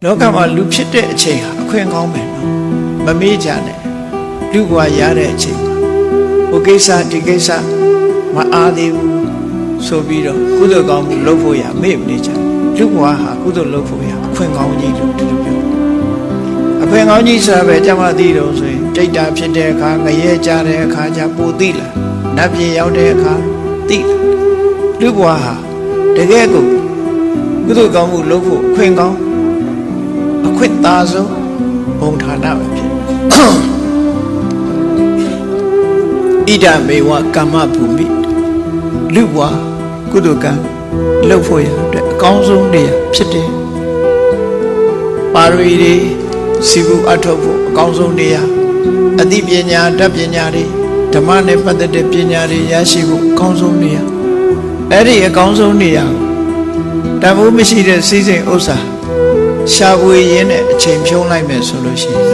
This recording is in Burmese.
လောကမှာလူဖြစ်တဲ့အချိန်ဟာအခွင့်ကောင်းမယ်နော်မမေ့ကြနဲ့လူဘဝရတဲ့အချိန်မှာဟိုကိစ္စဒီကိစ္စမအားသေးဘူးဆိုပြီးတော့ကုသိုလ်ကောင်းမှုလုပ်ဖို့ရမေ့မနေကြလူဘဝဟာကုသိုလ်လုပ်ဖို့ရအခွင့်ကောင်းကြီးလို့ဒီလိုပြောအခွင့်ကောင်းကြီးဆိုတာပဲကြမှာသိတော့ဆိုရင်တိတ်တာဖြစ်တဲ့အခါငရဲကြတဲ့အခါကျပိုသိလာနတ်ပြည်ရောက်တဲ့အခါသိလာလူဘဝဟာတကယ်ကိုကုသိုလ်ကောင်းမှုလုပ်ဖို့အခွင့်ကောင်းအခွင့်သာဆုံးဘုံဌာနပဲဖြစ်ဣဒမေဝကမ္မဘူမိလူဘဝကုသိုလ်ကံလုပ်ဖို့ရအတွက်အကောင်းဆုံးနေရာဖြစ်တယ်ပါရမီတွေစီဘူးအထောက်ဖို့အကောင်းဆုံးနေရာအသိပညာတတ်ပညာတွေဓမ္မနဲ့ပတ်သက်တဲ့ပညာတွေရရှိဖို့အကောင်းဆုံးနေရာအဲ့ဒီအကောင်းဆုံးနေရာတန်ဖိုးမရှိတဲ့စည်းစိမ်ဥစ္စာရှာဖွေရင်းနဲ့အချိန်ဖြုံးလိုက်မယ်ဆိုလို့ရှိရင်